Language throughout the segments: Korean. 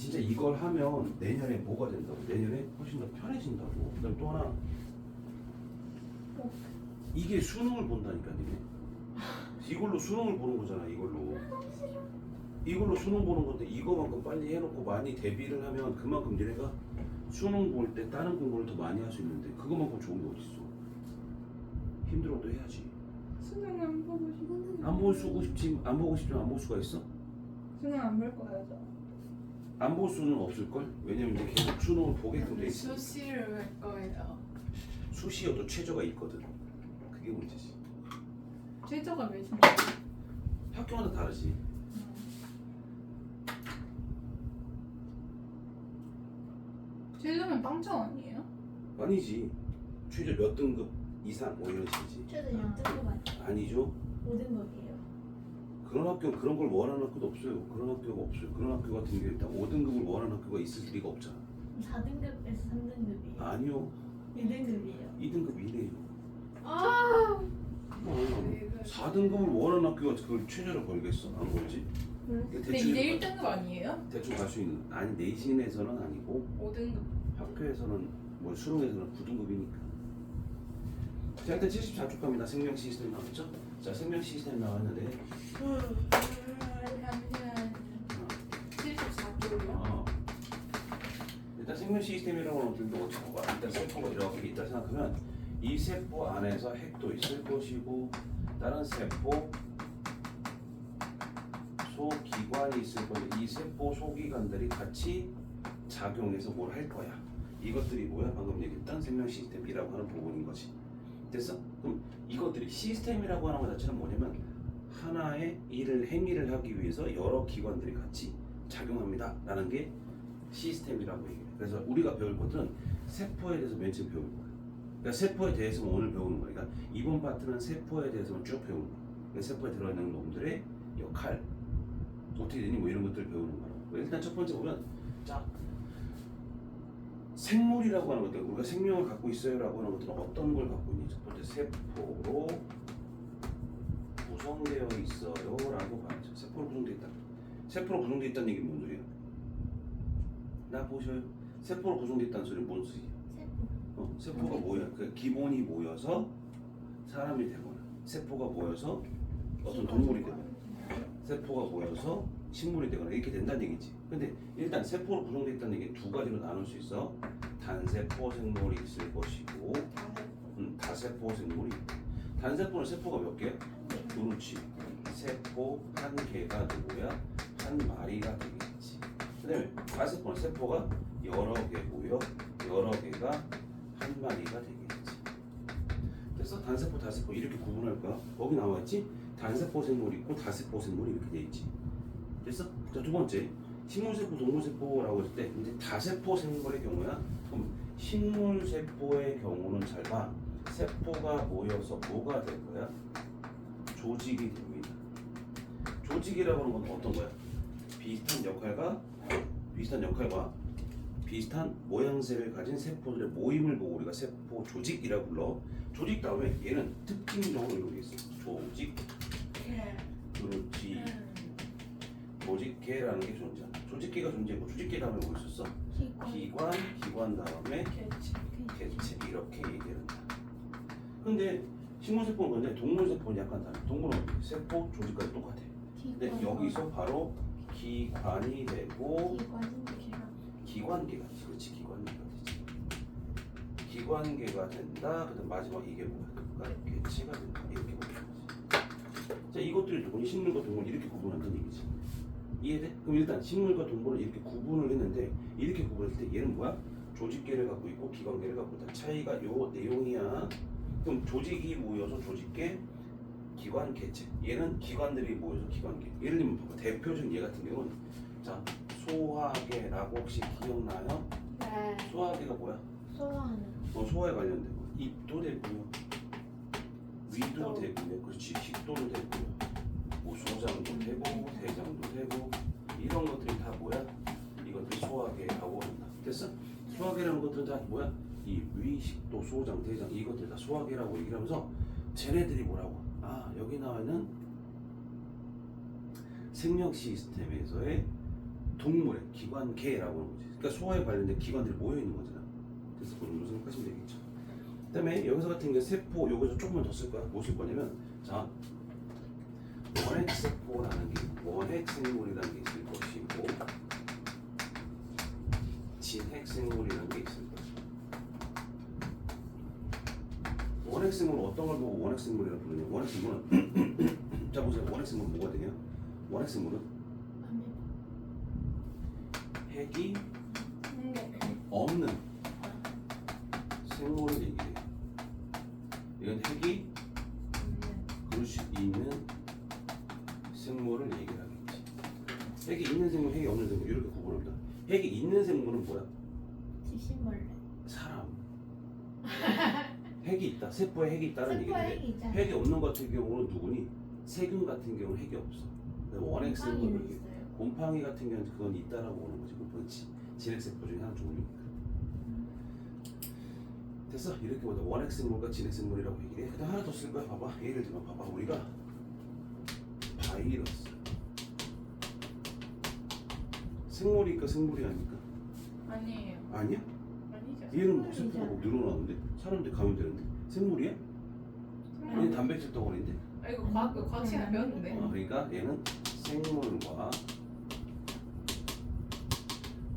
진짜 이걸 하면 내년에 뭐가 된다고? 내년에 훨씬 더 편해진다고. 그다음 또 하나 이게 수능을 본다니까 니네. 이걸로 수능을 보는 거잖아. 이걸로 수능 보는 건데 이거만큼 빨리 해놓고 많이 대비를 하면 그만큼 니네가 수능 볼 때 다른 공부를 더 많이 할 수 있는데 그거만큼 좋은 게 어딨어. 힘들어도 해야지. 수능 안 보고 싶어. 안 보고 싶지만 안 볼 수가 있어? 수능 안 볼 거예요, 저. 안 볼 수는 없을걸? 왜냐면 이제 계속 수능을 보게끔 돼 있어. 수시를 할 거예요. 수시여도 최저가 있거든. 그게 문제지. 최저가 몇인데? 학교마다 다르지. 최저면 빵점 아니에요? 아니지. 최저 몇 등급 이상 뭐 이런 식이지. 저도 6등급 아니에요? 아니죠. 5등급이에요. 그런 학교는 그런 걸 원하는 학교도 없어요. 그런 학교가 없어요. 그런 학교 같은 게 일단 5등급을 원하는 학교가 있을 리가 없잖아. 4등급에서 3등급이에요. 아니요. 2등급이에요. 2등급 이내요. 아! 4등급을 원하는 학교가 그걸 최저를 걸겠어? 안 걸지? 근데 대충 이제 1등급 아니에요? 대충 갈 수 있는. 아니 내신에서는 아니고 5등급. 학교에서는 뭐 수능에서는 9등급이니까. 자 일단 74쪽 갑니다. 생명 시스템 나왔죠? 자 생명 시스템 나왔는데 잠시만. 74쪽이요? 일단 생명 시스템이라고 하는 것들도 어쩌고 일단 세포가 이렇게 있다 생각하면 이 세포 안에서 핵도 있을 것이고 다른 세포 소기관이 있을 거고 이 세포 소기관들이 같이 작용해서 뭘 할 거야. 이것들이 뭐야? 방금 얘기했던 생명 시스템이라고 하는 부분인 거지. 됐어? 그럼 이것들이 시스템이라고 하는 것 자체는 뭐냐면 하나의 일을 행위를 하기 위해서 여러 기관들이 같이 작용합니다 라는 게 시스템이라고 얘기해. 그래서 우리가 배울 것들은 세포에 대해서 맨 처음 배우는 거야. 그러니까 세포에 대해서 오늘 배우는 거야. 그러니까 이번 파트는 세포에 대해서만 쭉 배우는 거야. 그러니까 세포에 들어있는 놈들의 역할 어떻게 되니 뭐 이런 것들을 배우는 거라고. 일단 첫 번째 보면 자 생물이라고 하는 것들 우리가 생명을 갖고 있어요라고 하는 것들은 어떤 걸 갖고 있니? 첫 번째 세포로 구성되어 있어요라고 봐야죠. 세포로 구성되어 있다. 세포로 구성되어 있다는 얘기는 뭔 소리야? 나 보셔요. 세포로 구성되어 있다는 소리는 뭔 소리야? 세포. 세포가 뭐야? 그 기본이 모여서 사람이 되거나 세포가 모여서 어떤 동물이 되거나 세포가 모여서 식물이 되거나 이렇게 된다는 얘기지. 근데 일단 세포로 구성되어 있다는 얘기는 두 가지로 나눌 수 있어. 단세포 생물이 있을 것이고 다세포 생물이 있다. 단세포는 세포가 몇 개야? 그렇지. 세포 한 개가 누구야? 한 마리가 되겠지. 그 다음에 다세포는 세포가 여러 개고요. 여러 개가 한 마리가 되겠지. 그래서 단세포, 다세포 이렇게 구분할 거야. 거기 나와있지? 단세포 생물이 있고 다세포 생물이 이렇게 돼 있지. 됐어? 자, 두 번째 식물세포, 동물세포라고 했을 때 이제 다세포 생물의 경우야. 그럼 식물세포의 경우는 잘 봐. 세포가 모여서 뭐가 될 거야? 조직이 됩니다. 조직이라고 하는 건 어떤 거야? 비슷한 역할과 비슷한 모양새를 가진 세포들의 모임을 보고 우리가 세포 조직이라고 불러. 조직 다음에 얘는 특징적으로 이렇게 있어. 조직, 그렇지. 조직계라는 게 존재한다. 조직계가 존재하고 조직계 다음에 뭐 있었어? 기관 다음에 개체 이렇게 얘기한다. 근데 식물세포는 그런데 동물세포는 약간 다르다. 동물은 세포 조직까지 똑같아. 근데 여기서 바로 기관이 되고 기관계가 되지. 그렇지, 기관계가 되지. 기관계가 된다. 그다음 마지막 이게 뭐야? 그러니까 개체가 된다. 이렇게 보는 거지. 자, 이것들이 누구니? 식물과 동물 이렇게 구분한다는 얘기지. 이해돼? 그럼 일단 식물과 동물을 이렇게 구분을 했는데 이렇게 구분했을 때 얘는 뭐야? 조직계를 갖고 있고 기관계를 갖고 있다. 차이가 요 내용이야. 그럼 조직이 모여서 조직계, 기관, 개체. 얘는 기관들이 모여서 기관계. 예를 들면 봐봐. 대표적인 얘 같은 경우는 자 소화계라고 혹시 기억나요? 네. 소화계가 뭐야? 소화하는. 소화에 관련된 거. 입도 되고요. 위도 되고요. 그렇지. 식도도 되고요. 뭐 소장도 되고 대장도 되고 이런 것들이 다 뭐야? 이것들이 소화계라고 한다. 됐어? 소화계라는 것들은 다 뭐야? 이 위, 식도, 소장, 대장 이것들 다 소화계라고 얘기를 하면서 쟤네들이 뭐라고? 아 여기 나와 있는 생명 시스템에서의 동물의 기관계라고 하는 거지. 그러니까 소화에 관련된 기관들이 모여 있는 거잖아. 그래서 그 정도 생각하시면 되겠죠. 그다음에 여기서 같은 경우 세포 여기서 조금만 더 쓸 거야. 뭐 쓸 거냐면 자 원핵 세포라는 게 원핵 생물이라는 게 있을 것이고 진핵 생물이라는 게 있을 거야. 원핵 생물은 어떤 걸 보고 원핵 생물이라고 부르냐? 원핵 생물은 자 보세요. 원핵 생물은 뭐가 되냐? 원핵 생물은 핵이 없는 생물을 얘기해. 이건 핵이 그럴 수 있는 생물을 얘기를 하겠지. 핵이 있는 생물, 핵이 없는 생물 이렇게 구분합니다. 핵이 있는 생물은 뭐야? 지신벌레. 사람. 핵이 있다. 세포에 핵이 있다는 세포에 얘기인데 핵이 있잖아. 핵이 없는 것 같은 경우는 누구니? 세균 같은 경우는 핵이 없어. 원핵 생물 곰팡이는 있어요. 곰팡이 같은 경우는 그건 있다라고 보는 거지. 곰팡이 진핵세포 중에 하나 종류니까. 됐어? 이렇게 보자. 원핵 생물과 진핵 생물이라고 얘기해. 그다음 하나 더 쓸 거야. 봐봐. 예를 들면 봐봐. 우리가 바이러스 생물이니까 생물이 아닙니까? 아니에요. 아니야? 아니죠. 얘는 뭐 세포가 뭐 늘어나는데 사람들 감염되는데 생물이야? 얘는 단백질 덩어리인데. 아 이거 과학 시간에 배웠는데. 그러니까 얘는 생물과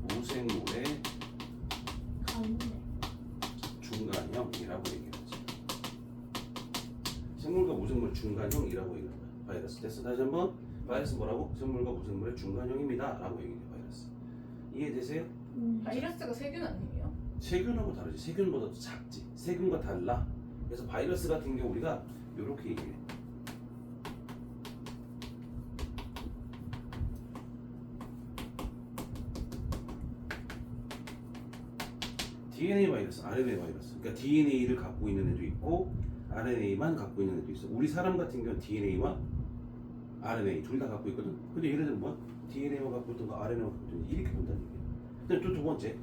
무생물의 가운데. 중간형이라고 얘기하지. 생물과 무생물 중간형이라고 얘기한다. 바이러스. 됐어? 다시 한번. 바이러스 뭐라고? 생물과 무생물의 중간형입니다. 라고 얘기해. 바이러스. 이해되세요? 바이러스가 세균 아니에요? 세균하고 다르지. 세균보다 더 작지. 세균과 달라. 그래서 바이러스 같은 경우 우리가 이렇게 얘기해. DNA 바이러스, RNA 바이러스. 그러니까 DNA를 갖고 있는 애도 있고 RNA만 갖고 있는 애도 있어. 우리 사람 같은 경우는 DNA와 RNA 둘 다 갖고 있거든. 근데 얘네들은 뭐야? DNA만 갖고 있던 거, RNA만 갖고 있던 거 이렇게 본다는 얘기야. 근데 또 두 번째,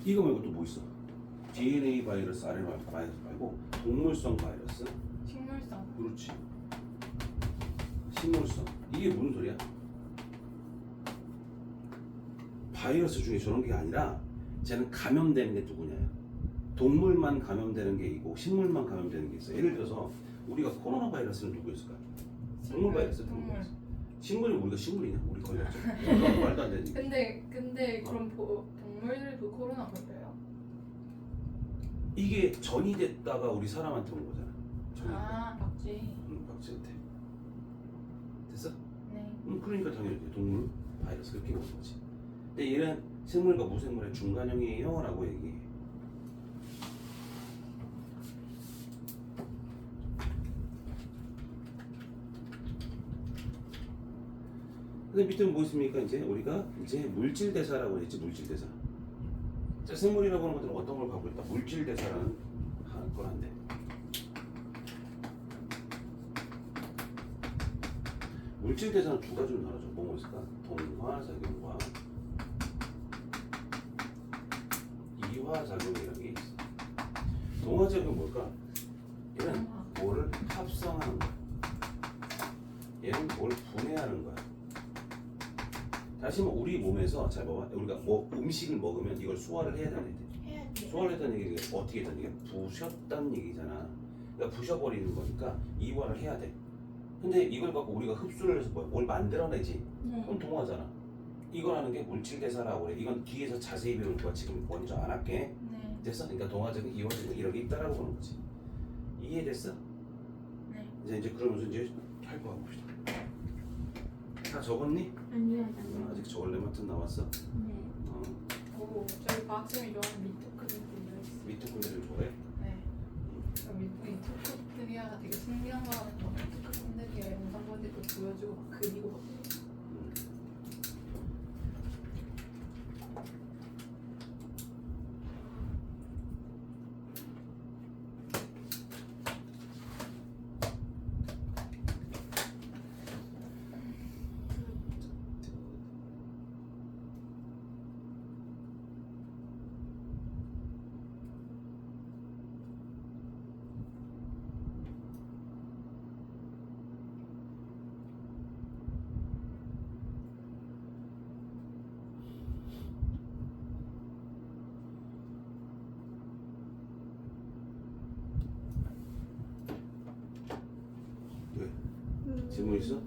이거 말고 또 뭐 있어? DNA 바이러스, RNA 바이러스 말고 동물성 바이러스. 식물성. 그렇지. 식물성. 이게 무슨 소리야? 바이러스 중에 저런 게 아니라 쟤는 감염되는 게 누구냐? 동물만 감염되는 게 있고 식물만 감염되는 게 있어. 예를 들어서 우리가 코로나 바이러스는 누구였을까? 동물 바이러스, 동물 바이러스. 식물이 우리가 식물이냐? 우리 걸렸죠. 말도 안 되지. 근데 그럼 동물들도 코로나 걸려요? 이게 전이됐다가 우리 사람한테 온 거잖아. 전이. 아 박쥐. 박쥐한테. 됐어? 네. 그러니까 당연히 동물 바이러스 그렇게 오는 거지. 근데 얘는 생물과 무생물의 중간형이에요 라고 얘기해. 근데 밑에 뭐 있습니까? 이제 우리가 이제 물질 대사라고 했지. 물질 대사. 자, 생물이라고 하는 것들은 어떤 걸 갖고 있다? 물질 대사라는 걸 한대. 물질 대사는 두 가지로 나눠져. 뭐가 있을까? 동화작용과 이화작용이라는 게 있어. 동화작용은 뭘까? 얘는 뭐를 합성하는 거야. 얘는 뭘 분해하는 거야. 다시 한번 우리 몸에서 잘 봐봐. 우리가 뭐 음식을 먹으면 이걸 소화를 해야 되는 얘기. 해야지. 소화를 했다는 얘기가 어떻게 했다는 얘기야? 부셨다는 얘기잖아. 그러니까 부셔버리는 거니까 이화를 해야 돼. 근데 이걸 갖고 우리가 흡수를 해서 뭘 만들어내지. 그럼 동화잖아. 이거라는 게 물질 대사라고 그래. 이건 뒤에서 자세히 배울 거야. 지금 먼저 안 할게. 네. 됐어? 그러니까 동화적인 이화적인 이런 게 있다라고 보는 거지. 이해됐어? 네. 이제 그러면서 이제 할 거 봅시다. 다 적었니? 아니요. 아직 적을 레마튼 나왔어? 네. 오 저희 과학쌤이 좋아하는 미토크림 분들 있어요. 미토콘드리아를 좋아해? 네. 미토콘드리아가 되게 신기한 거라서 미토콘드리아 영상 보는데 또 보여주고 막 그리고 막 질문 있어?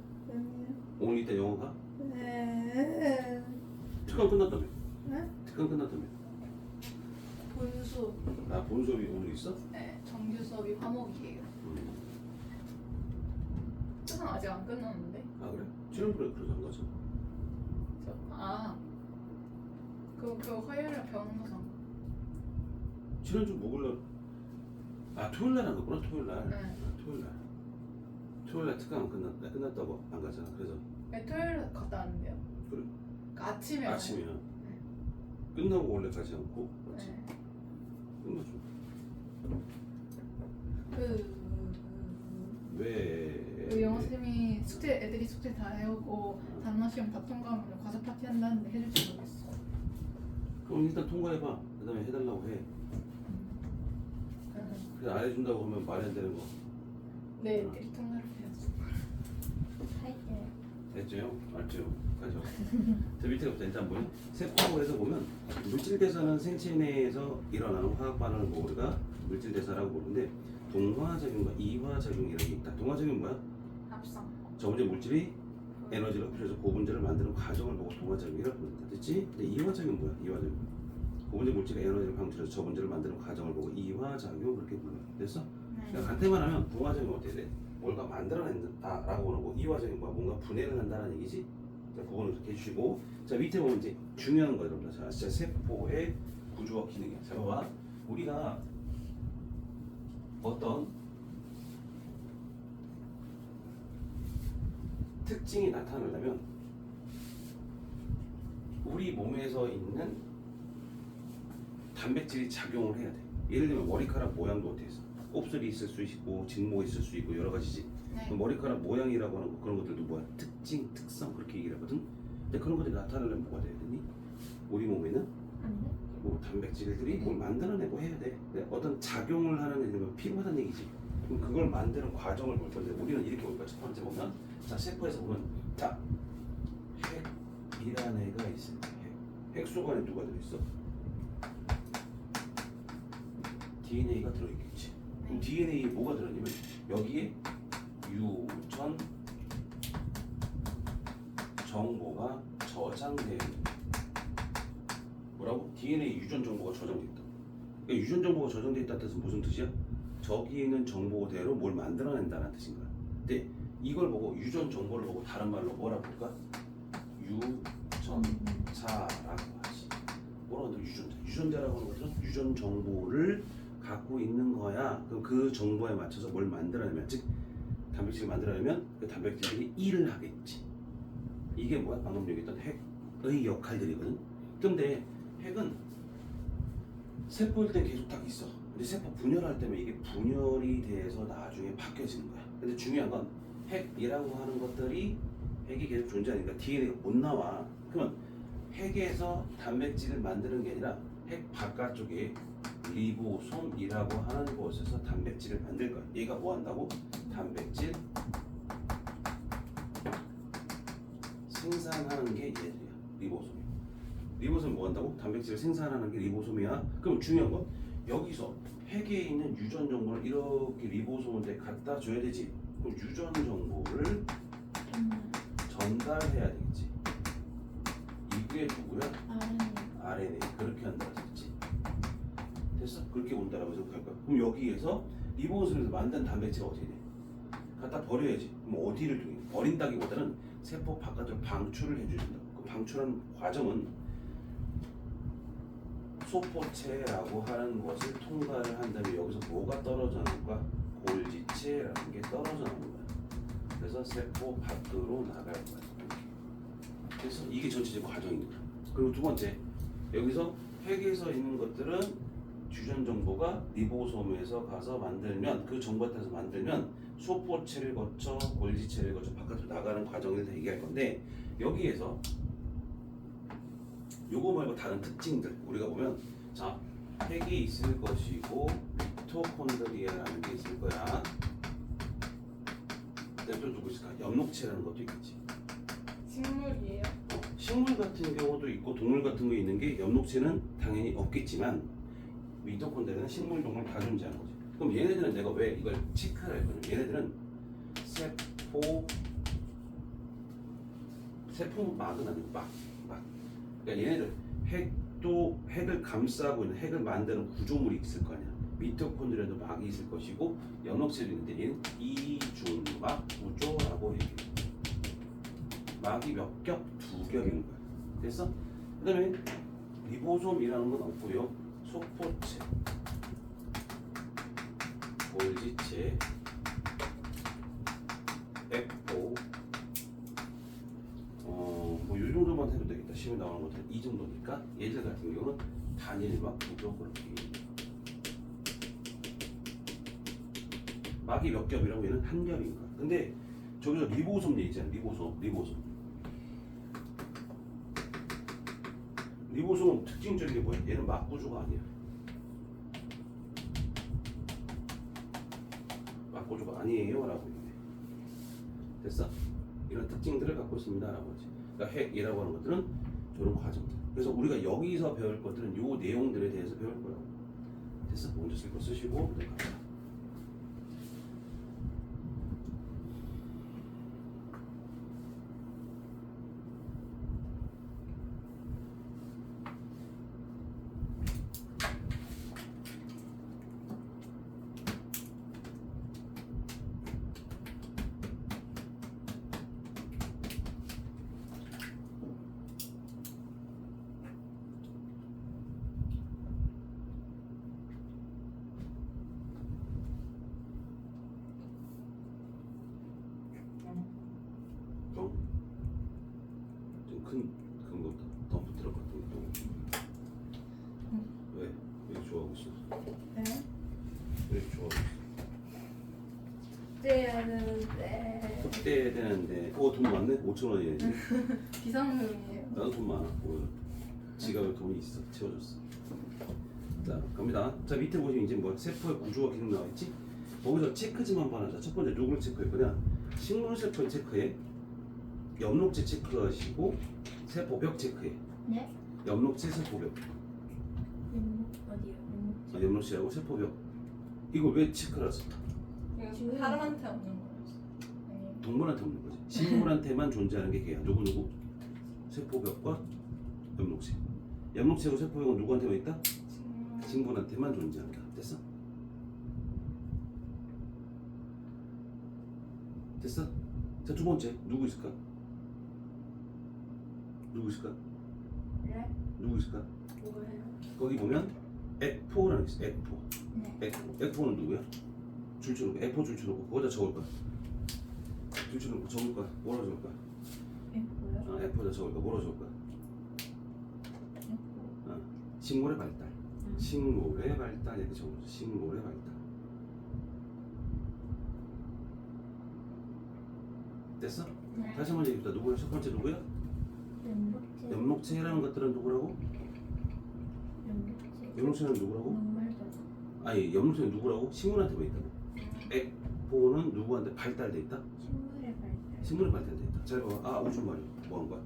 오늘 이따 영어 가? 네. 특강 끝났다며? 네? 특강 끝났다며? 본수. 아, 본 수업이 오늘 있어? 네, 정규 수업이 화목이에요. 특강 아직 안 끝났는데. 아 그래? 지난번에 그러지 안 가죠? 그 화요일에 변호사. 지난주 목요일날 아 토요일날 안 갔구나. 토요일날. 네. 아, 토요일날 특강 안 끝났다고 안 가잖아. 그래서 네, 토요일 갔다 왔는데요. 그래? 그 아침에. 아침이야. 끝나고 원래 가지 않고 맞지? 네. 끝나죠. 왜? 영어 쌤이 애들이 숙제 다 해오고 단어 시험 다 통과하면 과자 파티 한다는데 해줄지 모르겠어. 그럼 일단 통과해봐. 그 다음에 해달라고 해. 그냥 안 해준다고 하면 말이 안 되는 거. 네, 애들이 통과를 해야지. 할게요. 됐죠? 알죠? 가죠. 저 밑에부터 일단 뭐냐? 세포에서 보면 물질대사는 생체 내에서 일어나는 화학 반응을 뭐 우리가 물질대사라고 부르는데 동화작용과 이화작용이라는 게 있다. 동화작용은 뭐야? 합성. 저 문제 물질이 에너지를 흡수해서 고분자를 만드는 과정을 보고 동화작용이라고 부른다. 됐지? 근데 이화작용은 뭐야? 이화작용. 고분자 물질이 에너지를 방출해서 저 분자를 만드는 과정을 보고 이화작용 그렇게 불러요. 됐어? 그러니까 간단만 하면 동화작용은 어떻게 돼? 뭔가 만들어낸다라고 하고 이화작용은 뭔가 분해를 한다는 얘기지. 자, 그거는 그렇게 해주시고 자 밑에 보면 이제 중요한 거 여러분들 자 진짜 세포의 구조와 기능이야. 자 봐봐 우리가 어떤 특징이 나타나려면 우리 몸에서 있는 단백질이 작용을 해야 돼. 예를 들면 머리카락 모양도 어떻게 해서 곱슬이 있을 수 있고 직모 있을 수 있고 여러 가지지. 네. 머리카락 모양이라고 하는 거 그런 것들도 뭐야? 특징, 특성 그렇게 얘기를 하거든. 근데 그런 것들이 나타나려면 뭐가 돼야 되니? 우리 몸에는 안 돼? 뭐 단백질들이 뭘 만들어내고 해야 돼. 근데 어떤 작용을 하는 애들은 필요하다는 얘기지. 그럼 그걸 만드는 과정을 볼 건데 우리는 이렇게 볼 거야. 첫 번째 보면 자 세포에서 보면 자 핵이라는 애가 있을 거야. 핵소 안에 누가 들어있어? DNA가 들어있겠지. 그럼 DNA에 뭐가 들어있냐면 여기에 유전 정보가 저장되어 있는 뭐라고? DNA 유전 정보가 저장되어 있다. 그러니까 유전 정보가 저장되어 있다는 뜻은 무슨 뜻이야? 저기 있는 정보대로 뭘 만들어낸다는 뜻인 거야. 근데 이걸 보고 유전 정보를 보고 다른 말로 뭐라고 볼까? 유전자라고 하지. 뭐라고 한다? 유전자. 유전자라고 하는 것은 유전 정보를 갖고 있는 거야. 그럼 그 정보에 맞춰서 뭘 만들어내면 즉 단백질을 만들어내면 그 단백질이 일을 하겠지. 이게 뭐야? 방금 얘기했던 핵의 역할들이거든. 근데 핵은 세포일 땐 계속 딱 있어. 근데 세포 분열할 때면 이게 분열이 돼서 나중에 바뀌어지는 거야. 근데 중요한 건 핵이라고 하는 것들이 핵이 계속 존재하니까 DNA가 못 나와. 그러면 핵에서 단백질을 만드는 게 아니라 핵 바깥쪽에 리보솜이라고 하는 곳에서 단백질을 만들 거야. 얘가 뭐 한다고? 단백질 생산하는 게 얘들이야. 리보솜이. 리보솜이 뭐 한다고? 단백질을 생산하는 게 리보솜이야. 그럼 중요한 건 여기서 핵에 있는 유전 정보를 이렇게 리보솜한테 갖다 줘야 되지. 그럼 유전 정보를 전달해야 되겠지. 이게 누구야? RNA. 그렇게 한다고 했지. 됐어? 그렇게 온다라고 생각할 거야. 그럼 여기에서 리보솜에서 만든 단백질이 어떻게 돼? 갖다 버려야지. 그럼 어디를 통해? 버린다기보다는 세포 바깥으로 방출을 해주신다. 그 방출하는 과정은 소포체라고 하는 것을 통과를 한 다음에 여기서 뭐가 떨어져 나올까? 골지체라는 게 떨어져 나오는 거야. 그래서 세포 밖으로 나갈 거야. 그래서 이게 전체적 과정인 거야. 그리고 두 번째, 여기서 핵에서 있는 것들은 유전 정보가 리보솜에서 가서 만들면 그 정보에 따라서 만들면 소포체를 거쳐 골지체를 거쳐 바깥으로 나가는 과정을 대해서 얘기할 건데 여기에서 요거 말고 다른 특징들 우리가 보면 자 핵이 있을 것이고 미토콘드리아라는 게 있을 거야. 그다음에 또 누구 있을까? 엽록체라는 것도 있겠지. 식물이에요. 식물 같은 경우도 있고 동물 같은 거 있는 게 엽록체는 당연히 없겠지만 미토콘드리아는 식물, 동물 다 존재하는 거지. 그럼 얘네들은 내가 왜 이걸 체크를 할 거냐면 얘네들은 세포 세포막은 아니고 막. 그러니까 얘네들 핵을 감싸고 있는 핵을 만드는 구조물이 있을 거 아니야. 미토콘드리아도 막이 있을 것이고 염록체도 있는데 얘는 이중막 구조라고 얘기해. 막이 몇 겹? 두 겹인 거야. 됐어? 그다음에 리보솜이라는 건 없고요. 속포체, 골지체, 에포, 뭐이 정도만 해도 되겠다. 시험에 나오는 것들은 이 정도니까 얘들 같은 경우는 단일막 구조 그렇게. 막이 몇 겹이라고 얘는 한 겹인 거야. 근데 저기서 리보솜 얘기 있잖아. 리보솜은 특징적인 게 뭐야? 얘는 막 구조가 아니야. 막 구조가 아니에요 라고 얘기해. 됐어? 이런 특징들을 갖고 있습니다 라고 하지. 그러니까 핵이라고 하는 것들은 저런 과정들. 그래서 우리가 여기서 배울 것들은 요 내용들에 대해서 배울 거라고. 됐어? 먼저 쓸 거 쓰시고 갑니다. 큰 것도 덤프 트럭 같은 것도 왜 이렇게 좋아하고 있어? 네? 왜 이렇게 좋아하고 있어? 숙제해야 되는데. 그때 되는데 돈 많네? 5,000원이야지. 비상금이에요. 나도 돈 많아. 지갑에 돈이 있어. 채워줬어. 자 갑니다. 자 밑에 보시면 이제 뭐 세포의 구조가 계속 나와 있지? 거기서 체크지만 봐놔자. 첫 번째 누굴 체크할 거냐? 식물 세포 체크해. 염록체 체크하시고 세포벽 체크해. 네? 염록체, 세포벽. 어디요? 염록체하고 세포벽. 이걸 왜 체크를 하지? 이거 사람한테 없는 거였어. 동물한테 없는 거지. 식물한테만 존재하는 게 걔야. 누구? 세포벽과 염록체. 염록체하고 세포벽은 누구한테만 있다? 식물한테만 존재한다. 됐어? 됐어? 자, 두 번째 누구 있을까? 네? 누구 있을까? 뭐예요? 거기 보면 에포라는 게 있어. 에포. 네. 에포는 누구야? 줄쳐놓고 에포 줄쳐놓고 거기다 적을 거야. 줄쳐놓고 적을 거야. 뭐라 적을 거야? 뭐요? 에포에다 적을 거야. 뭐라 적을 거야? 식물의 발달. 식물의 발달 이렇게 적어줘. 식물의 발달. 됐어? 네. 다시 한번 얘기해보자. 누구야? 첫 번째 누구야? 연복제. 염록체라는 것들은 누구라고? 연복제. 염록체는 누구라고? 정말도. 아니 염록체는 누구라고? 식물한테만 있다고. 에포는 누구한테 발달돼 있다? 식물의 발달. 식물에 발달돼 있다. 잘 봐봐. 오줌 마려. 뭐 하는 거야?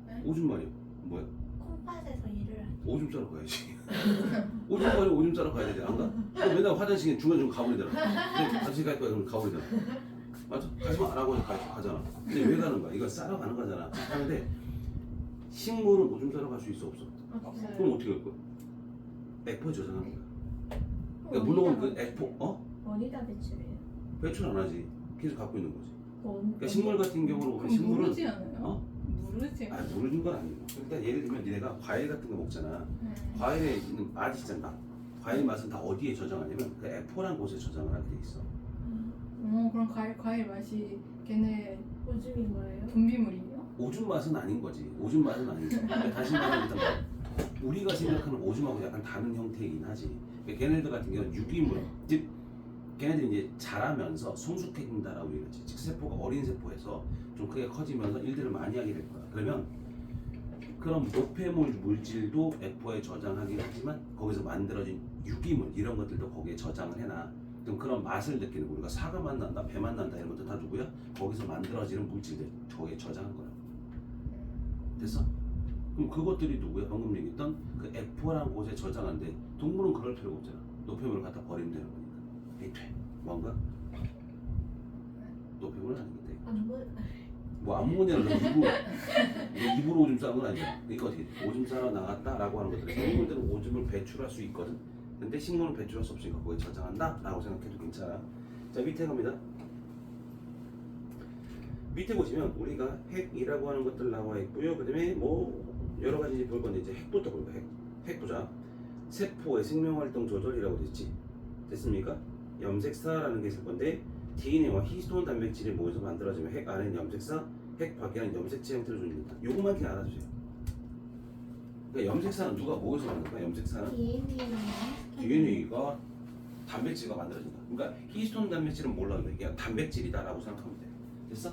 네? 오줌 마려. 뭐야? 콩팥에서 일을 하죠. 오줌 싸러 가야지. 오줌 마려 오줌 싸러 가야 되지. 안 가? 그럼 맨날 화장실에 중간중간 가버리잖아. 근데 화장실 갈 거야 그럼 가버리잖아. 맞아? 가지마 안 하고 가잖아. 근데 왜 가는 거야? 이거 싸러 가는 거잖아. 하는데 식물은 오줌 싸러 갈 수 있어 없어? 없어요. 그럼 어떻게 할 거야? 에포에 저장하는 거야. 그러니까 물론 그 에포 원이다 배출해요. 배출 안 하지. 계속 갖고 있는 거지. 원. 그러니까 식물 같은 경우는 우리 그럼 식물은 모르지 않아요? 모르지. 모르는 건 아니고. 그러니까 예를 들면 니네가 과일 같은 거 먹잖아. 과일에 있는 맛 있잖아. 과일 맛은 다 어디에 저장하냐면 그 에포란 곳에 저장을 하게 돼 있어. 그럼 과일 맛이 걔네 오줌인 거예요? 분비물이에요? 오줌 맛은 아닌 거지. 오줌 맛은 아닌 거야. 그러니까 다시 말하면 우리가 생각하는 오줌하고 약간 다른 형태이긴 하지. 그러니까 걔네들 같은 경우는 유기물, 즉 걔네들이 이제 자라면서 성숙해진다라고 얘기하지. 즉 세포가 어린 세포에서 좀 크게 커지면서 일들을 많이 하게 될 거야. 그러면 그런 노폐물 물질도 에포에 저장하긴 하지만 거기서 만들어진 유기물 이런 것들도 거기에 저장을 해놔. 그럼 그런 맛을 느끼는 거. 우리가 사과 맛 난다, 배 맛 난다 이런 것도 다 누구야? 거기서 만들어지는 물질들 거기에 저장한 거야. 됐어? 그럼 그것들이 누구야? 방금 얘기했던 그 에포라는 곳에 저장한데 동물은 그럴 필요가 없잖아. 노폐물을 갖다 버리면 되는 거니까. 에이 돼. 뭔가? 노폐물은 아니기 때문에. 안 보여. 뭐 암모니아를 입으로 오줌 싸는 건 아니잖아. 그러니까 어떻게 돼? 오줌 싸러 나갔다라고 하는 것들은 생물들은 오줌을 배출할 수 있거든. 근데 식물은 배출할 수 없으니까 그거에 저장한다라고 생각해도 괜찮아. 자 밑에 갑니다. 밑에 보시면 우리가 핵이라고 하는 것들 나와 있고요. 그다음에 뭐 여러 가지 이제 볼 건데 이제 핵부터 볼까? 핵 보자. 세포의 생명활동 조절이라고 됐지. 됐습니까? 염색사라는 게 있을 건데 DNA와 히스톤 단백질이 모여서 만들어지면 핵 안에는 염색사, 핵 밖에는 염색체 형태로 존재한다. 요것만 그냥 알아주세요. 그러니까 염색사는 누가 모여서 만들까? 염색사는 DNA가 단백질과 만들어진다. 그러니까 히스톤 단백질은 몰라도 돼. 그냥 단백질이다라고 생각하면 돼. 됐어?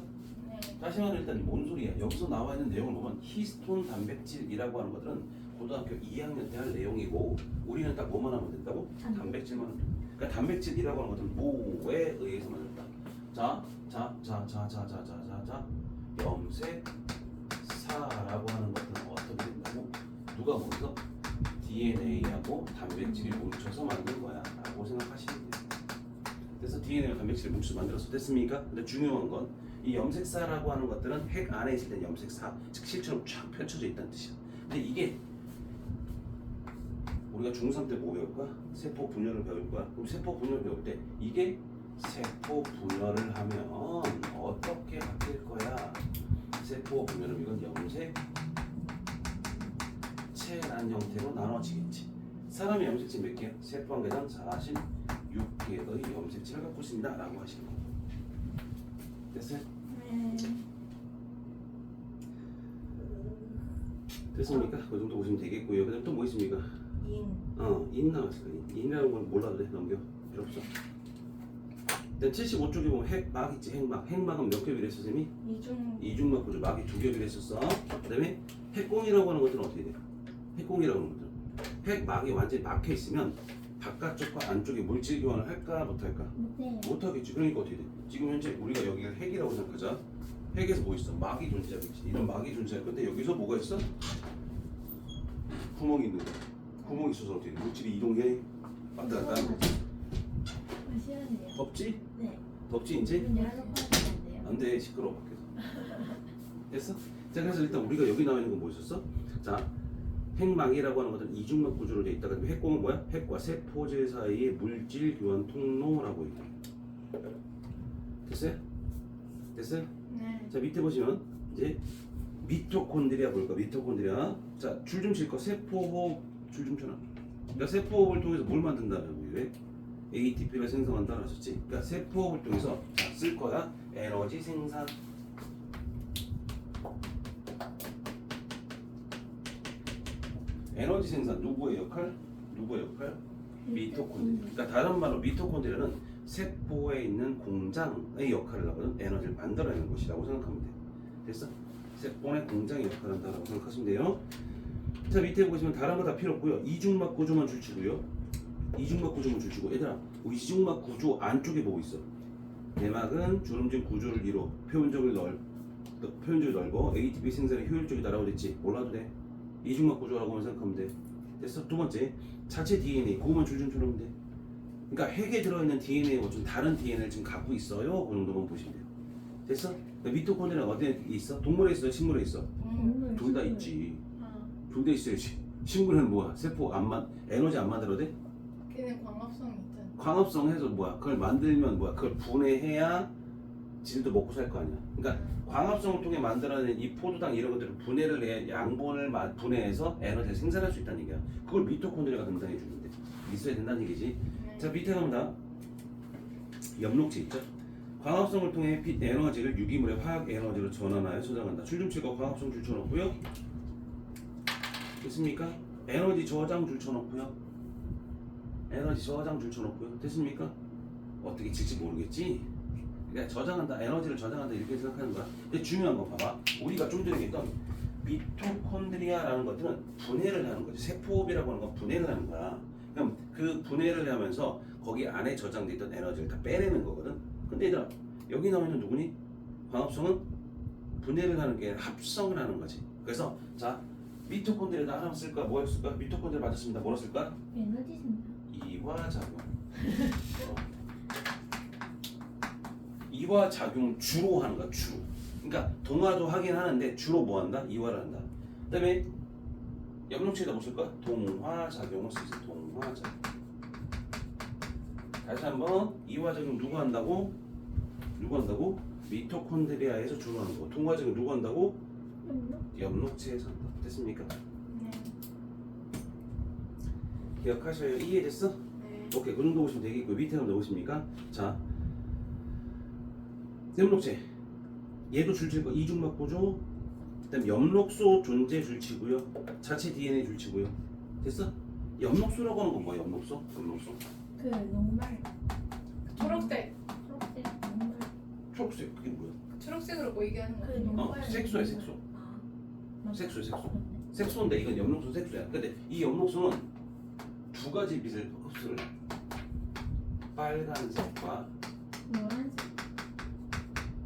네. 다시 말해 일단 뭔 소리야? 여기서 나와 있는 내용을 보면 히스톤 단백질이라고 하는 것들은 고등학교 2학년 때 할 내용이고 우리는 딱 뭐만 하면 된다고? 단백질만 하면 돼. 그러니까 단백질이라고 하는 것은 뭐에 의해서 만들었다. 자, 염색사라고 하는 것은 어떻게 된다고? 누가 모여서 DNA하고 단백질이 뭉쳐서 만든 거야 라고 생각하시면 돼요. 그래서 DNA와 단백질을 뭉쳐서 만들어서 됐습니까? 근데 중요한 건 이 염색사라고 하는 것들은 핵 안에 있을 땐 염색사, 즉 실처럼 쫙 펼쳐져 있다는 뜻이야. 근데 이게 우리가 중3 때 뭐 배울까? 세포 분열을 배울 거야. 그럼 세포 분열 배울 때 이게 세포 분열을 하면 어떻게 바뀔 거야? 세포 분열은 이건 염색체라는 형태로 나눠지겠지. 사람의 염색체 몇 개야? 세포 한 개당 46개의 염색체를 갖고 있습니다 라고 하시는 거예요. 됐어요? 네. 됐습니까? 그 정도 보시면 되겠고요. 그 다음 또 뭐 있습니까? 인 나왔어요. 인이라는 건 몰라도 돼. 넘겨. 필요 없어. 일단 75쪽에 보면 핵막 있지. 핵막은 몇 겹이라 했어 쌤이? 이중막 구조. 막이 두 겹이라 했었어. 그 다음에 핵공이라고 하는 것들은 어떻게 돼? 핵공이라고 하는 것들은 핵막이 완전히 막혀 있으면 바깥쪽과 안쪽에 물질 교환을 할까 못할까? 못하겠지. 그러니까 어떻게 돼? 지금 현재 우리가 여기가 핵이라고 생각하자. 핵에서 뭐 있어? 막이 존재하겠지. 이런 막이 존재할 건데 여기서 뭐가 있어? 구멍이 있는 거야. 구멍이 있어서 어떻게 돼? 물질이 이동해? 왔다 갔다 하는 거지. 시원해요. 덥지? 네. 덥지 이제? 문 열어놓고 하면 안 돼요? 안 돼. 시끄러워 밖에서. 됐어? 자 그래서 일단 우리가 여기 나와 있는 건 뭐 있었어? 자 핵막이라고 하는 것은 이중막 구조로 되어 있다. 그다음에 핵공은 뭐야? 핵과 세포질 사이의 물질 교환 통로라고 얘기해. 됐어요? 됐어요? 네. 자 밑에 보시면 이제 미토콘드리아 볼까? 미토콘드리아. 자 줄 좀 칠 거. 세포호흡 줄 좀 쳐놔. 그러니까 세포호흡을 통해서 뭘 만든다는 거예요? ATP를 생성한다고 하셨지. 그러니까 세포호흡을 통해서 쓸 거야. 에너지 생산. 에너지 생산 누구의 역할? 누구의 역할? 미토콘드리아. 그러니까 다른 말로 미토콘드리아는 세포에 있는 공장의 역할을 하거든. 에너지를 만들어내는 곳이라고 생각하면 돼. 됐어? 세포의 공장의 역할을 한다고 생각하시면 돼요. 자 밑에 보시면 다른 거 다 필요 없고요. 이중막 구조만 줄치고요. 이중막 구조만 줄치고 얘들아 이중막 구조 안쪽에 뭐 있어? 내막은 주름진 구조를 이뤄 표면적이 넓어 ATP 생산에 효율적이다라고 됐지. 몰라도 돼. 이중막 구조라고만 생각하면 돼. 됐어? 두 번째 자체 DNA 그거만 줄 좀 쳐놓으면 돼. 그러니까 핵에 들어있는 DNA와 좀 다른 DNA를 지금 갖고 있어요. 그 정도만 보시면 돼요. 됐어? 그러니까 미토콘드리아는 어디에 있어? 동물에 있어? 식물에 있어? 둘 다 있지. 둘 다 있어야지. 식물은 뭐야? 세포 에너지 안 만들어도 돼? 걔는 광합성이 있잖아. 광합성 해서 뭐야? 그걸 만들면 뭐야? 그걸 분해해야 지들도 먹고 살 거 아니야. 그러니까 광합성을 통해 만들어낸 이 포도당 이런 것들을 분해를 해 양분을 분해해서 에너지를 생산할 수 있다는 얘기야. 그걸 미토콘드리아가 담당해 주는데 있어야 된다는 얘기지. 자 밑에 갑니다. 엽록체 있죠? 광합성을 통해 빛 에너지를 유기물의 화학 에너지로 전환하여 저장한다. 출중치가 광합성 줄 쳐놓고요. 됐습니까? 에너지 저장 줄 쳐놓고요. 에너지 저장 줄 쳐놓고요. 됐습니까? 어떻게 칠지 모르겠지? 그러니까 저장한다, 에너지를 저장한다 이렇게 생각하는 거야. 근데 중요한 거 봐봐. 우리가 좀 전에 얘기했던 미토콘드리아라는 것들은 분해를 하는 거지. 세포호흡이라고 하는 건 분해를 하는 거야. 그럼 그 분해를 하면서 거기 안에 저장돼 있던 에너지를 다 빼내는 거거든. 근데 얘들아 여기 나와 있는 누구니? 광합성은 분해를 하는 게 아니라 합성을 하는 거지. 그래서 자 미토콘드리아에다 하나 쓸까? 뭐 쓸까? 미토콘드리아 맞았습니다. 뭐로 쓸까? 에너지 생산. 이화작용. 이화작용 주로 하는 거야. 주. 그러니까 동화도 하긴 하는데 주로 뭐 한다? 이화를 한다. 그다음에 옆록체에다 뭐 쓸까? 동화작용을 쓰지. 동화작용. 다시 한번 이화작용 누구 한다고? 누구 한다고? 미토콘드리아에서 주로 하는 거. 동화작용 누구 한다고? 옆록체에서 한다. 됐습니까? 네. 기억하셔요. 이해됐어? 네. 오케이, 그 정도 보시면 되겠고 밑에 한번 넣으십니까? 자, 옆록체 얘도 줄치고 이중막 구조, 그다음 옆록소 존재 줄치고요, 자체 DNA 줄치고요. 됐어? 옆록소라고 하는 건 뭐야? 옆록소? 옆록소? 그 녹말. 초록색. 초록색 녹말. 초록색 그게 뭐야? 초록색으로 보이게 하는 거. 그 아니에요? 녹말. 색소야, 색소. 아. 맞다. 색소야, 색소. 맞네. 색소인데 이건 옆록소 색소야. 근데 이 옆록소는 두 가지 빛을 흡수를 해. 빨간색과 노란색.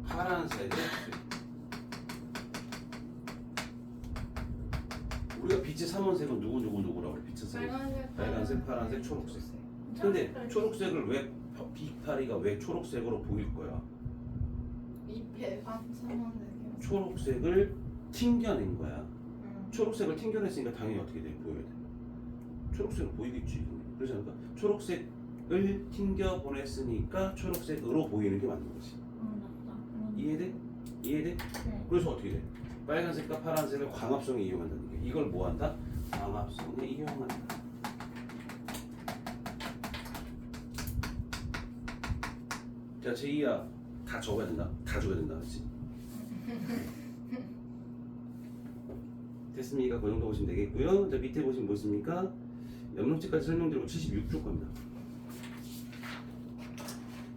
파란색을 흡수해. 우리가 빛의 삼원색은 누구라고 그래? 빛의 삼원색. 빨간색, 파란색, 초록색. 근데 초록색을 왜 비파리가 왜 초록색으로 보일 거야? 잎에 삼원색이요. 초록색을 튕겨낸 거야. 초록색을 튕겨냈으니까 당연히 어떻게 돼? 보여야 돼. 초록색을 보이겠지. 그러지 않을까? 초록색을 튕겨 보냈으니까 초록색으로 보이는 게 맞는 거지. 맞다. 이해돼? 이해돼? 네. 그래서 어떻게 돼? 빨간색과 파란색을 광합성에 이용한다는 게 이걸 뭐 한다? 광합성에 이용한다. 자, 제2야 다 적어야 된다. 다 적어야 된다. 그렇지? 됐습니까? 그 정도 보시면 되겠고요. 자, 밑에 보시면 뭐 있습니까? 옆록체까지 설명드리고 76쪽 갑니다.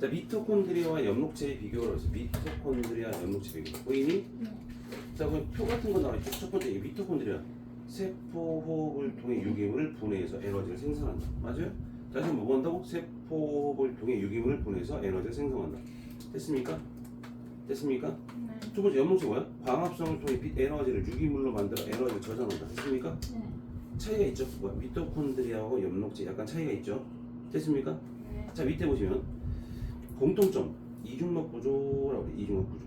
자, 미토콘드리아와 옆록체의 비교를 해서 미토콘드리아 옆록체 비교 보이니? 네. 자, 그럼 표 같은 거 나와있죠. 첫 번째 이 미토콘드리아 세포 호흡을 통해 유기물을 분해해서 에너지를 생산한다. 맞아요? 다시 한번 뭐 한다고? 세포 호흡을 통해 유기물을 분해해서 에너지를 생성한다. 됐습니까? 됐습니까? 네. 두 번째 옆록체 뭐야? 광합성을 통해 빛 에너지를 유기물로 만들어 에너지를 저장한다. 됐습니까? 네. 차이가 있죠. 뭐야? 미토콘드리아하고 옆록체 약간 차이가 있죠. 됐습니까? 네. 자, 밑에 보시면 공통점 이중막 구조라고 그래. 이중막 구조.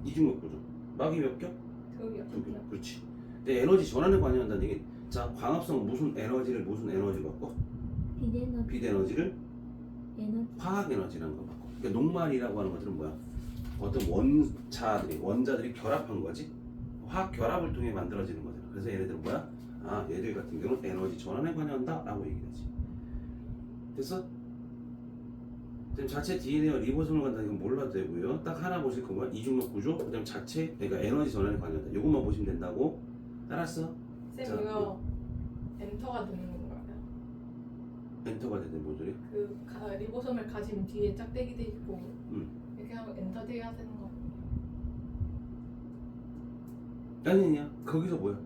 이중막 구조. 막이 몇 겹? 두 개. 두 겹. 그렇지. 근데 에너지 전환을 관여한다는 얘기. 자, 광합성은 무슨 에너지를 바꿔? 비대너. 빛 에너지를 에너지. 화학 에너지라는 거 바꿔. 그러니까 녹말이라고 하는 것들은 뭐야? 어떤 원자들이 결합한 거지. 화학 결합을 통해 만들어지는 거잖아. 그래서 얘네들은 뭐야? 아, 얘들 같은 경우는 에너지 전환에 관여한다라고 얘기하지. 됐어? 지금 자체 DNA와 리보솜을 간다는 건 몰라도 되고요. 딱 하나 보실 거 뭐야? 이중막 구조, 그다음 자체, 그러니까 에너지 전환에 관여한다. 이것만 보시면 된다고. 따랐어? 쌤 자, 이거 엔터가 되는 건가요? 엔터가 되는 뭔 소리? 그 리보솜을 가진 뒤에 짝대기 돼 있고 이렇게 하고 엔터 돼야 되는 거 아니에요? 아니냐? 거기서 뭐야?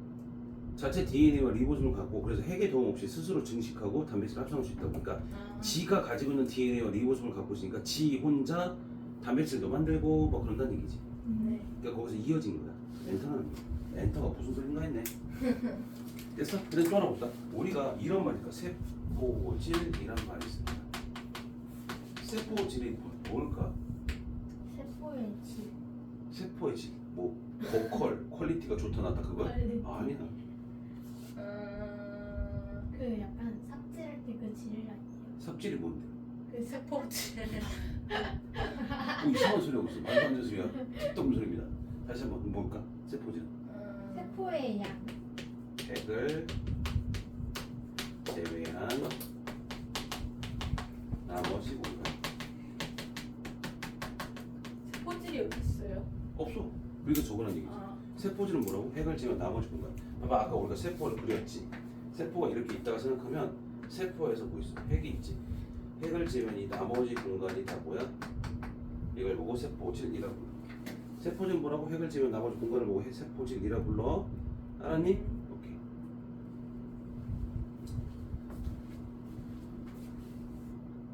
자체 DNA와 리보솜을 갖고 그래서 핵의 도움 없이 스스로 증식하고 단백질을 합성할 수 있다고. 그러니까 지가 가지고 있는 DNA와 리보솜을 갖고 있으니까 지 혼자 단백질도 만들고 뭐 그런다는 얘기지. 네. 그러니까 거기서 이어진 거야. 엔터가 무슨 소린가 했네. 됐어? 근데 또 하나 봅시다. 우리가 이런 말이니까 세포질이란 말이 있습니다. 세포질이 뭘까? 세포의 질. 세포의 질. 뭐 보컬, 퀄리티가 좋다 낫다 그거야? 아니야. 그 약간 삽질할 때 그 질 아니에요? 삽질이 뭔데? 그 세포질. 뭐 이상한 소리 하고 있어. 말도 안 되는 소리야. 택도 없는 소리입니다. 다시 한번 뭘까? 세포질은 세포의 양. 핵을 제외한 나머지 공간. 세포질이 어디 있어요? 없어. 우리가 적어놓은 얘기지. 세포질은 뭐라고? 핵을 제외한 나머지 공간. 봐봐, 아까 우리가 세포를 그렸지. 세포가 이렇게 있다가 생각하면 세포에서 뭐 있어? 핵이 있지. 핵을 제외한 이 나머지 공간이 다 뭐야? 이걸 보고 세포질이라고 불러. 세포질 뭐라고? 핵을 제외한 나머지 공간을 보고 세포질이라고 불러. 알았니? 오케이.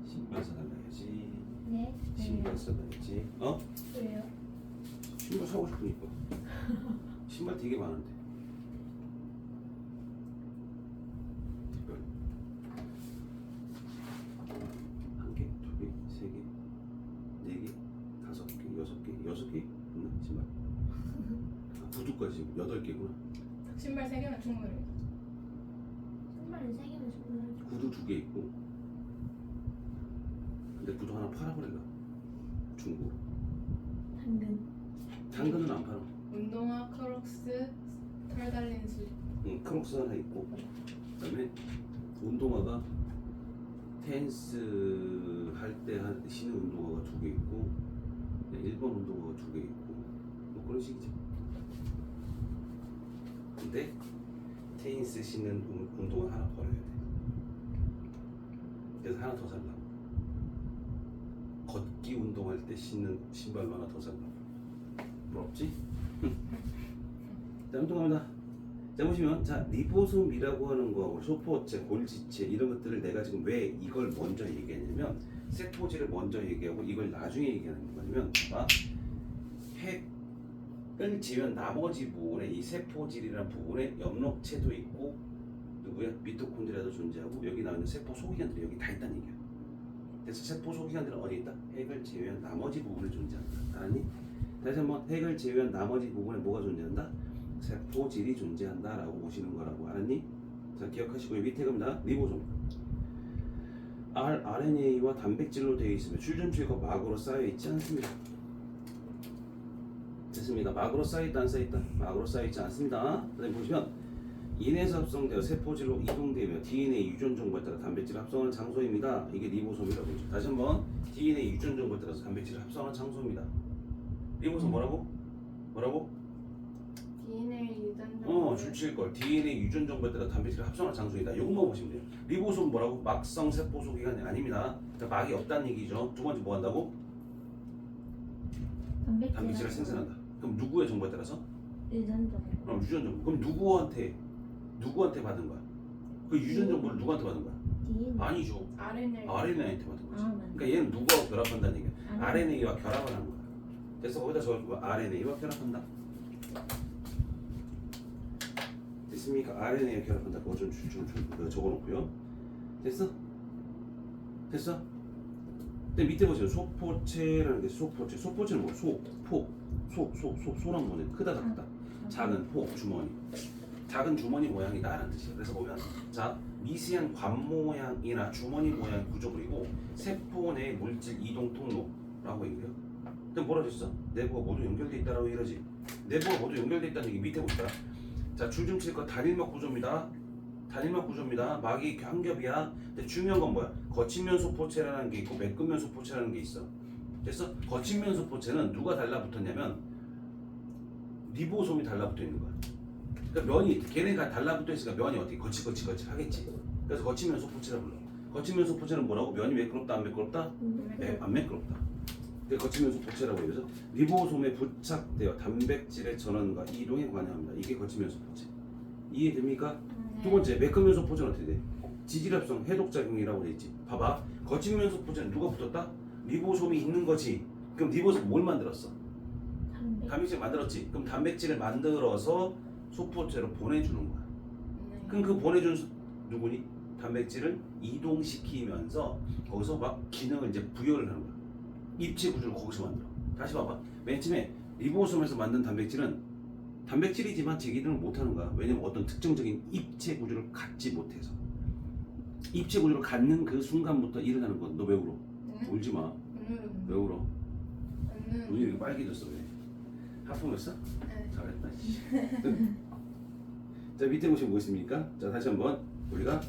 신발 사달라야지. 네. 신발 사달라야지. 어? 왜요? 신발 사고 싶으니까. 신발 되게 많은데. 특별. 한 개, 두 개, 세 개, 네 개, 다섯 개, 여섯 개 있나? 신발. 거지? 8개구나. 신발 3개면 충분해. 신발은 3개면 충분하죠. 구두 2개 있고. 근데 구두 하나 팔아버릴까? 중고. 당근은 안 팔아. 운동화, 크록스, 털 달린 수. 크록스 하나 있고. 그다음에 운동화가 테니스 할 때 신는 운동화가 2개 있고, 일본 운동화가 2개 있고, 뭐 그런 식이죠. 근데 테니스 신는 운동화 하나 버려야 돼. 그래서 하나 더 살라. 걷기 운동할 때 신는 신발로 하나 더 살라. 부럽지? 자, 운동합니다. 자, 보시면 자 리보솜이라고 하는 거, 소포체, 골지체 이런 것들을 내가 지금 왜 이걸 먼저 얘기했냐면 세포질을 먼저 얘기하고 이걸 나중에 얘기하는 거냐면 봐. 핵을 지면 나머지 부분에 이 세포질이라는 부분에 엽록체도 있고 누구야? 미토콘드리아도 존재하고 여기 나오는 세포 소기관들이 여기 다 있다는 얘기야. 그래서 세포 소기관들은 어디 있다? 핵을 제외한 나머지 부분에 존재한다. 알았니? 다시 한번 핵을 제외한 나머지 부분에 뭐가 존재한다? 세포질이 존재한다라고 보시는 거라고. 알았니? 자, 기억하시고요. 밑에 갑니다. 리보솜. RNA와 단백질로 되어 있으며 줄줄줄과 막으로 쌓여 있지 않습니다. 됐습니까? 막으로 쌓여 있다 안 쌓여 있다? 막으로 쌓여 있지 않습니다. 그다음에 보시면 인해서 합성되어 세포질로 이동되며 DNA 유전 정보에 따라 단백질 합성하는 장소입니다. 이게 리보솜이라고 하죠. 다시 한번 DNA 유전 정보에 따라서 단백질 합성하는 장소입니다. 리보솜 뭐라고? 뭐라고? DNA 유전 줄칠걸. DNA 유전 정보에 따라 단백질을 합성하는 장소이다. 이것만 보시면 돼요. 리보솜 뭐라고? 막성 세포 소기관이 아닙니다. 그러니까 막이 없다는 얘기죠. 두 번째 뭐 한다고? 단백질을 생산한다. 그럼 누구의 정보에 따라서? 유전 정보. 그럼 유전 정보. 그럼 누구한테 받은 거야? 그 유전 정보를 누구한테 받은 거야? DNA. 아니죠. RNA한테 받은 거지. 맞네. 그러니까 얘는 누구하고 결합한다는 얘기야? RNA와 결합을 하는 거야. 그래서 거기다 적어주고 RNA와 결합한다. 됐습니까? RNA와 결합한다. 그거 좀 적어놓고요. 됐어? 됐어? 근데 밑에 보시면 소포체라는 게 소포체. 소포체는 뭐? 소랑 뭐냐? 크다 작다. 작은 포 주머니. 작은 주머니 모양이다라는 뜻이에요. 그래서 보면 자 미세한 관 모양이나 주머니 모양 구조물이고 세포 내 물질 이동 통로라고 얘기해요. 근데 뭐라 했어? 내부가 모두 연결돼 있다라고 이러지. 내부가 모두 연결돼 있다는 얘기 밑에 보시다. 자 줄줄칠과 단일막 구조입니다. 단일막 구조입니다. 막이 한 겹이야. 근데 중요한 건 뭐야? 거친면 소포체라는 게 있고 매끈면 소포체라는 게 있어. 됐어? 거친면 소포체는 누가 달라붙었냐면 리보솜이 달라붙어 있는 거야. 그러니까 면이 걔네가 달라붙어 있으니까 면이 어떻게 거치 하겠지. 그래서 거친면 소포체라 불러. 거친면 소포체는 뭐라고? 면이 매끄럽다 안 매끄럽다? 안 매끄럽다. 그게 거친면 소포체라고 해서 리보솜에 부착되어 단백질의 전원과 이동에 관여합니다. 이게 거친면 소포체. 이해됩니까? 두 번째 매끈면 소포체는 어떻게 돼? 지질합성 해독작용이라고 돼 있지. 봐봐. 거친면 소포체는 누가 붙었다? 리보솜이 있는 거지. 그럼 리보솜 뭘 만들었어? 단백질 만들었지. 그럼 단백질을 만들어서 소포체로 보내주는 거야. 그럼 그 보내준 누구니? 단백질을 이동시키면서 거기서 막 기능을 이제 부여를 하는 거야. 입체 구조를 거기서 만들어. 다시 봐봐. 맨 처음에 리보솜에서 만든 단백질은 단백질이지만 제 기능을 못하는 거야. 왜냐면 어떤 특정적인 입체 구조를 갖지 못해서. 입체 구조를 갖는 그 순간부터 일어나는 건 너 왜 울어? 울지 마. 왜 울어? 눈이 이렇게 빨개졌어 왜? 하품했어? 네. 잘했다. 자 밑에 보시면 뭐 있습니까? 자 다시 한번 우리가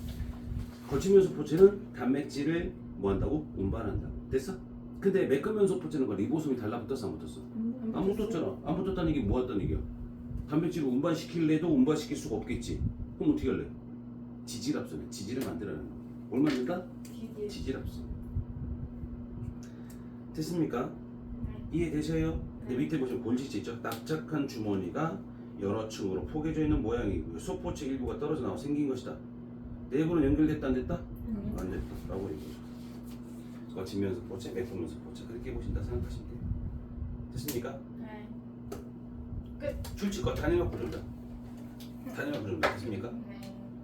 거친면 소포체는 단백질을 뭐 한다고? 운반한다. 됐어? 근데 매끈면 소포체는 그 리보솜이 달라붙었어 안 붙었어? 안 붙었잖아. 안 붙었다는 얘기 뭐 했다는 얘기야? 단백질을 운반시킬래도 운반시킬 수가 없겠지. 그럼 어떻게 할래? 지질합성에 지질을 만들어내는 거야. 뭘 만든다? 지질합성. 됐습니까? 이해되셔요? 근데 밑에 보시면 골지체 있죠? 납작한 주머니가 여러 층으로 포개져 있는 모양이고요. 소포체 일부가 떨어져 나와 생긴 것이다. 내부는 연결됐다 안 됐다? 안 됐다 라고 얘기해요. 거친면 소포체, 매끈면 소포체 그렇게 보신다 생각하시면 돼요. 됐습니까? 네. 출치과 단일막 구조입니다. 단일막 구조입니다. 됐습니까?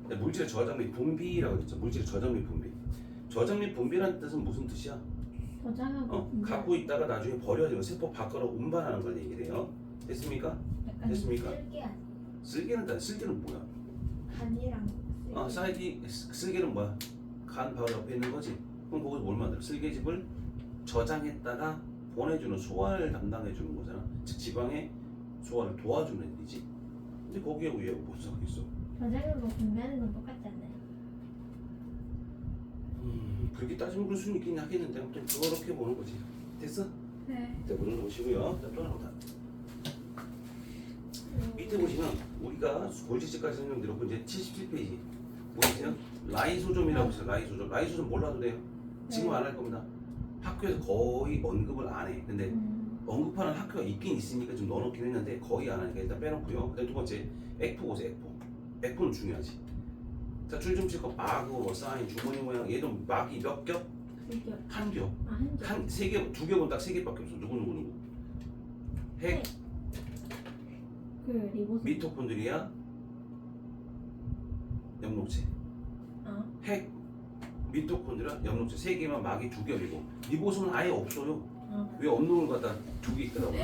네. 물질의 저장 및 분비라고 했죠. 물질의 저장 및 분비. 저장 및 분비라는 뜻은 무슨 뜻이야? 저장하고 갖고 있다가 나중에 버려지고 세포 밖으로 운반하는 걸 얘기해요. 됐습니까? 네. 약간 됐습니까? 쓸게 아니야. 쓸개는 뭐야? 간이랑 쓸개. 사이드 쓸개는 뭐야? 간 바로 옆에 있는 거지. 그럼 거기서 뭘 만들어? 쓸개즙을 저장했다가 보내주는 소화를 담당해주는 거잖아. 즉 지방의 소화를 도와주는 일이지. 근데 거기에 왜 무슨 상관 있어? 저장하고 분배하는 건 똑같지 않나요? 그렇게 따지면 그럴 수는 있긴 하겠는데 아무튼 그렇게 보는 거지. 됐어? 네. 자, 그 정도 보시고요. 자, 또 하나 보자. 밑에 보시면 우리가 골지식까지 설명드렸고 이제 77페이지 보이세요? 라이소좀이라고 있어요. 라이소좀 몰라도 돼요. 지금 안 할 겁니다. 학교에서 거의 언급을 안 해. 근데 언급하는 학교가 있긴 있으니까 좀 넣어놓긴 했는데 거의 안 하니까 일단 빼놓고요. 그다음 두 번째 액포 보세요. 액포는 중요하지. 자, 줄 좀 칠거 마그, 뭐 사인, 주머니 모양 얘도 막이 몇 겹? 쓸게. 한 겹. 한 개. 한 세 개, 두 겹은 딱 세 개밖에 없어. 누구? 핵, 그 리보스. 미토콘드리아, 엽록체. 핵, 미토콘드리아, 엽록체 세 개만 막이 두 겹이고 리보소는 아예 없어요. 왜 없는 걸 갖다 두 개 있더라고요.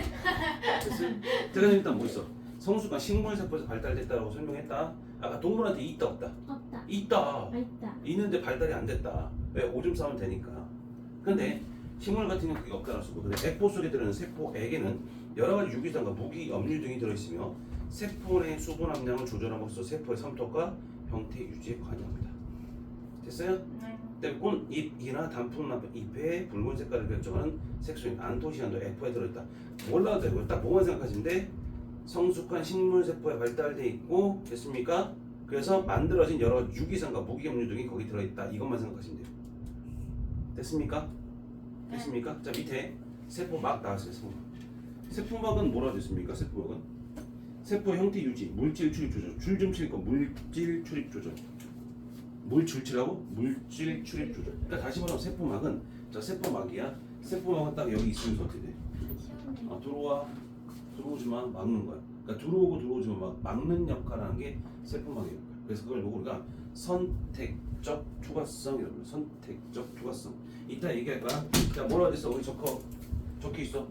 됐어요? 제가 일단 뭐 있어? 성수가 식물세포에서 발달됐다고 설명했다. 아까 동물한테 있다 없다? 없다. 있다. 있다. 있는데 발달이 안 됐다. 왜? 오줌 싸면 되니까. 근데 식물 같은 경우는 그게 없다고 쓰고 근데 액포 속에 들어있는 세포액에는 여러 가지 유기산과 무기, 염류 등이 들어있으며 세포 내 수분 함량을 조절함으로써 세포의 삼톡과 형태 유지에 관여합니다. 됐어요? 네. 그다음에 꽃, 잎이나 단풍잎의 붉은 색깔을 결정하는 색소인 안토시안도 액포에 들어있다. 몰라도 되고 딱 뭐만 생각하시면 돼? 성숙한 식물세포에 발달돼 있고 됐습니까? 그래서 만들어진 여러 가지 유기산과 무기염류 등이 거기 들어있다. 이것만 생각하시면 돼요. 됐습니까? 됐습니까? 자 밑에 세포막 나왔어요. 세포막은 뭐라 됐습니까? 세포막은 세포 형태 유지, 물질 출입 조절, 줄 좀 칠 거 물질 출입 조절. 물 줄치라고? 물질 출입 조절. 그러니까 다시 말하면 세포막은 자 세포막이야. 세포막은 딱 여기 있으면서 어떻게 돼? 시원해. 들어오지만 막는 거야. 그러니까 들어오지만 막는 역할을 하는 게 세포막의 역할. 그래서 그걸 보고 우리가 선택적 투과성이라고 해요. 선택적 투과성. 이따 얘기할 거야. 자 뭐라고 했어? 우리 적혀 있어.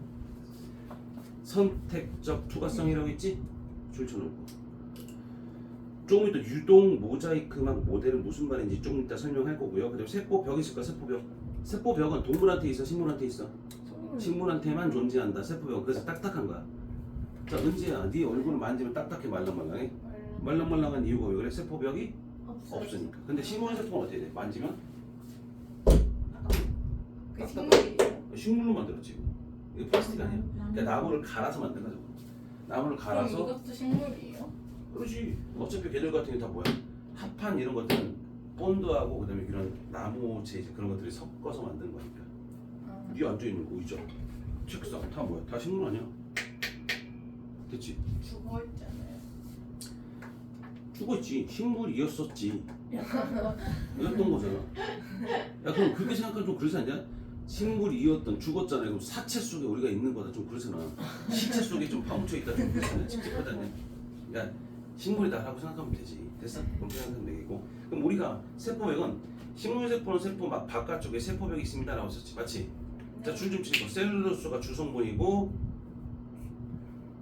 선택적 투과성이라고 했지? 줄 쳐놓고. 조금 이따 유동 모자이크막 모델은 무슨 말인지 조금 이따 설명할 거고요. 그다음 세포벽이 있을까? 세포벽. 세포벽은 동물한테 있어? 식물한테 있어? 식물한테만 존재한다. 세포벽. 그래서 딱딱한 거야. 자 은지야, 네 얼굴을 만지면 딱딱해 말랑말랑해. 말랑말랑한 이유가 왜 그래? 세포벽이 없으니까. 근데 식물 세포는 어떻게 돼? 만지면 그 식물이에요? 식물로 만들었지. 이거 플라스틱 아니야? 그러니까 나무를 갈아서 만든 거죠. 나무를 그럼 갈아서. 이것도 식물이에요? 그렇지. 어차피 걔들 같은 게 다 뭐야? 합판 이런 것들은 본드하고 그다음에 이런 나무 재질 그런 것들이 섞어서 만든 거니까. 네 앉아 있는 거 의자, 책상 다 뭐야? 다 식물 아니야? 됐지? 죽어 있잖아요. 죽어있지. 식물이었었지. 이었던 거잖아. 야 그럼 그렇게 생각하면 좀 그렇지 않냐? 식물이었던 죽었잖아요. 그럼 사체 속에 우리가 있는 거다 좀 그렇잖아. 시체 속에 좀 파묻혀 있다 좀 그렇잖아. 찝찝하다네. 그러니까 식물이다라고 생각하면 되지. 됐어? 그렇게 생각하면 되겠고. 그럼 우리가 세포벽은 식물세포는 세포막 바깥쪽에 세포벽이 있습니다라고 썼지. 맞지? 자, 줄 좀 치고 셀룰로스가 주성분이고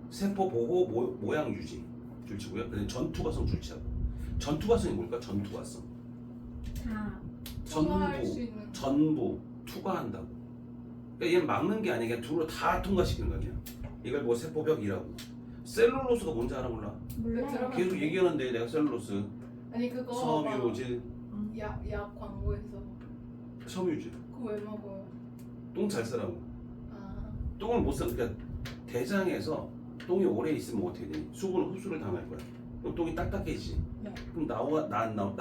세포 보호 모양 유지 줄치고요. 그다음에 전투과성 줄치하고. 전투과성이 뭘까? 전투과성. 통과할 수 있는 전부 투과한다고. 그러니까 얘는 막는 게 아니야. 그냥 두루 다 통과시키는 거 아니야. 이걸 뭐 세포벽이라고. 셀룰로스가 뭔지 알아 몰라? 몰라요. 계속 얘기하는데 내가 셀룰로스, 아니 그거 섬유질, 약 광고에서 섬유질. 그거 왜 먹어요? 똥 잘 싸라고. 아 똥을 못 싸. 그러니까 대장에서 똥이 오래 있으면 어떻게 되니? 수분 흡수를 당할 거야. 그럼 똥이 딱딱해지지. 네. 그럼 나와 안 나와?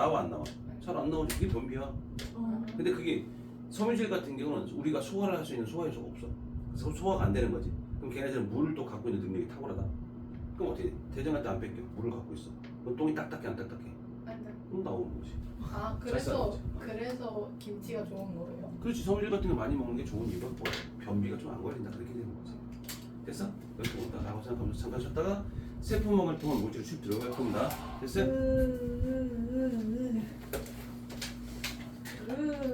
잘 안 나오지. 그게 변비야. 근데 그게 섬유질 같은 경우는 우리가 소화를 할 수 있는 소화 요소가 없어. 그래서 소화가 안 되는 거지. 그럼 걔네들은 물을 또 갖고 있는 능력이 탁월하다. 그럼 어떻게 돼? 대장한테 안 뺏겨. 물을 갖고 있어. 그럼 똥이 딱딱해 안 딱딱해? 안 돼. 그럼 나오는 거지. 아 잘 싸는 거지. 그래서 김치가 좋은 거예요? 그렇지. 섬유질 같은 거 많이 먹는 게 좋은 이유가 뭐 변비가 좀 안 걸린다 그렇게 되는 거지. 됐어? 여기 온다라고 생각하면서 참가하셨다가 세포망을 통한 물질을 쭉 들어갈 겁니다. 됐어요?